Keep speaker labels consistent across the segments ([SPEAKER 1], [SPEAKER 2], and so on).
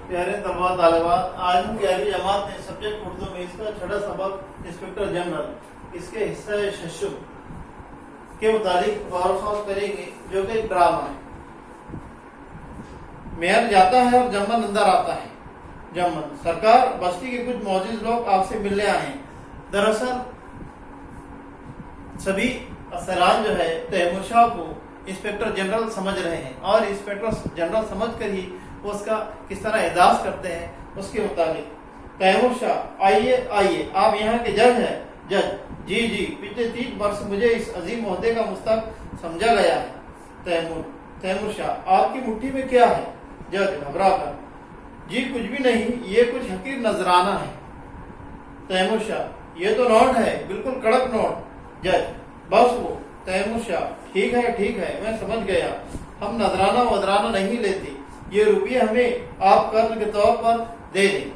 [SPEAKER 1] प्यारे तलबा तालिबात, आज हम 11वीं जमात में सब्जेक्ट उर्दू में इसका छठा सबक इंस्पेक्टर जनरल इसके हिस्सा शशुम के मुतालिक गौर ख्वास करेंगे, जो कि एक ड्रामा है। मेयर जाता है और जमन अंदर आता है। जमन, सरकार, बस्ती के कुछ मौजूद लोग आपसे मिलने आए हैं। दरअसल सभी अफसरान जो है तैमूर शाह को इंस्पेक्टर जनरल समझ रहे हैं और इंस्पेक्टर जनरल समझकर ही वो उसका किस तरह एजाज करते हैं उसके मुताबिक। तैमूर शाह, आइए आप यहाँ के जज हैं। जज, जी, पिछले 3 वर्ष मुझे इस अजीम ओहदे का मुस्तहक समझा गया है। तैमूर शाह, आपकी मुट्ठी में क्या है? जज घबरा कर, जी कुछ भी नहीं, ये कुछ हकीर नजराना है। तैमूर शाह, ये तो नोट है, बिल्कुल कड़क नोट। जज, बस वो। तैमूर शाह, ठीक है, मैं समझ गया, हम नजराना वजराना नहीं लेते, ये रुपये हमें आप कर्ज के तौर पर दे दें।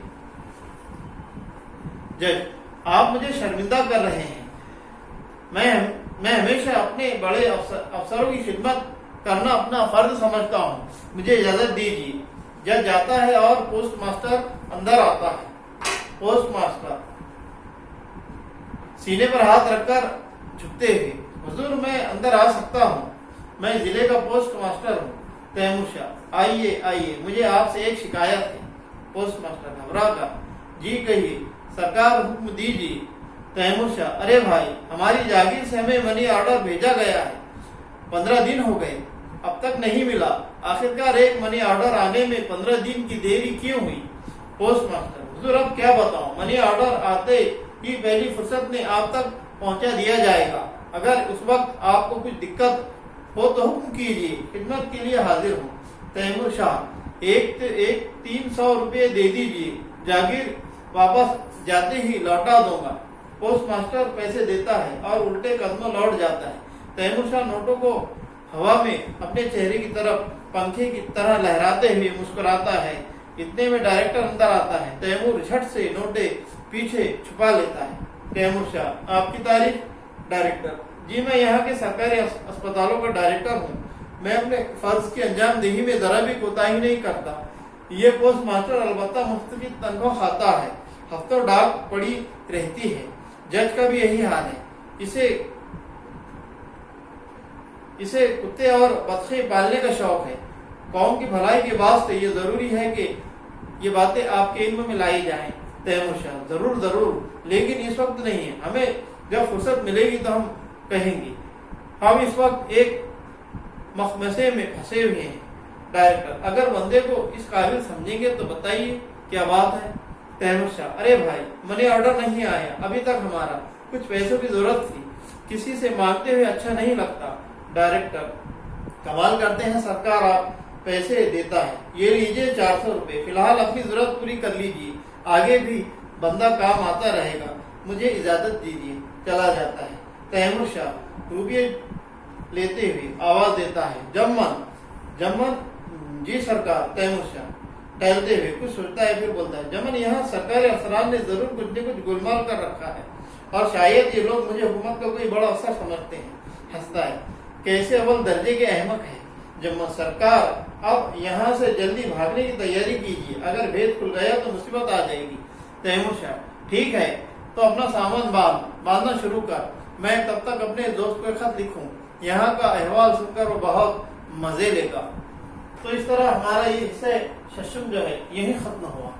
[SPEAKER 1] जज, आप मुझे शर्मिंदा कर रहे हैं। मैं हमेशा अपने बड़े अफसरों की खिदमत करना अपना फर्ज समझता हूँ, मुझे इजाजत दीजिए। जज जाता है और पोस्ट मास्टर अंदर आता है। पोस्ट मास्टर सीने पर हाथ रखकर झुकते हुए, हुजूर मैं अंदर आ सकता हूँ, मैं जिले का पोस्ट मास्टर हूँ। तैमूर शाह, आइए, मुझे आपसे एक शिकायत है। पोस्ट मास्टर घबरा कर, जी कहिए, सरकार हुक्म दीजिए। तैमूर शाह, अरे भाई, हमारी जागीर से हमें मनी ऑर्डर भेजा गया है, 15 दिन हो गए, अब तक नहीं मिला। आखिरकार एक मनी ऑर्डर आने में 15 दिन की देरी क्यों हुई? पोस्ट मास्टर, हुजूर अब क्या बताऊं, मनी ऑर्डर आते ही पहली फुर्सत में आप तक पहुंचा दिया जाएगा। अगर उस वक्त आपको कुछ दिक्कत हो तो हुक्म कीजिए, खिदमत के लिए हाजिर हूँ। तैमूर शाह, एक 300 रुपये दे दीजिए, जागीर वापस जाते ही लौटा दूंगा। पोस्ट मास्टर पैसे देता है और उल्टे कदमों लौट जाता है। तैमूर शाह नोटों को हवा में अपने चेहरे की तरफ पंखे की तरह लहराते हुए मुस्कुराता है। इतने में डायरेक्टर अंदर आता है। तैमूर झट से नोटे पीछे छुपा लेता है। तैमूर शाह, आपकी तारीफ? डायरेक्टर, जी मैं यहाँ के सरकारी अस्पतालों का डायरेक्टर हूँ, मैं अपने फर्ज की अंजामदेही में जरा भी कोताही नहीं करता। ये पोस्ट मास्टर अलबत्ता मुफ्त की तनख्वाह खाता है, हफ्तों डाक पड़ी रहती है। जज का भी यही हाल है, इसे कुत्ते और बच्चे पालने का शौक है। कौम की भलाई के वास्ते ये जरूरी है कि ये बातें आपके इल्म में लाई जाएं। तैमूर शाह, जरूर, लेकिन इस वक्त नहीं है, हमें जब फुर्सत मिलेगी तो हम कहेंगे। हम इस वक्त एक मखमसे में फंसे हुए हैं। डायरेक्टर, अगर बंदे को इस काबिल समझेंगे तो बताइए क्या बात है? तैमूर शाह, अरे भाई, मनी ऑर्डर नहीं आया अभी तक, हमारा कुछ पैसों की जरूरत थी, किसी से मांगते हुए अच्छा नहीं लगता। डायरेक्टर, कमाल करते हैं सरकार, आप पैसे देता है, ये लीजिए 400 रुपये, फिलहाल अपनी जरूरत पूरी कर लीजिए, आगे भी बंदा काम आता रहेगा, मुझे इजाजत दीजिए। चला जाता है। तैमूर शाह रुपये लेते हुए आवाज देता है, जमन, जी सरकार। तैमूर शाह टहलते हुए कुछ सोचता है, फिर बोलता है, जमन, यहाँ सरकारी अफसरान ने जरूर कुछ न कुछ गोलमाल कर रखा है और शायद ये लोग मुझे हुकूमत का कोई बड़ा अफसर समझते हैं। हंसता है, कैसे अव्वल दर्जे के अहमक है। जमन, सरकार अब यहाँ से जल्दी भागने की तैयारी कीजिए, अगर भेद खुल गया तो मुसीबत आ जाएगी। तैमूर शाह, ठीक है, तो अपना सामान बांधना शुरू कर, मैं तब तक अपने दोस्त को खत लिखूं, यहाँ का अहवाल सुनकर वो बहुत मजे लेगा। तो इस तरह हमारा ये हिस्सा शशुम जो है यही खत्म हुआ।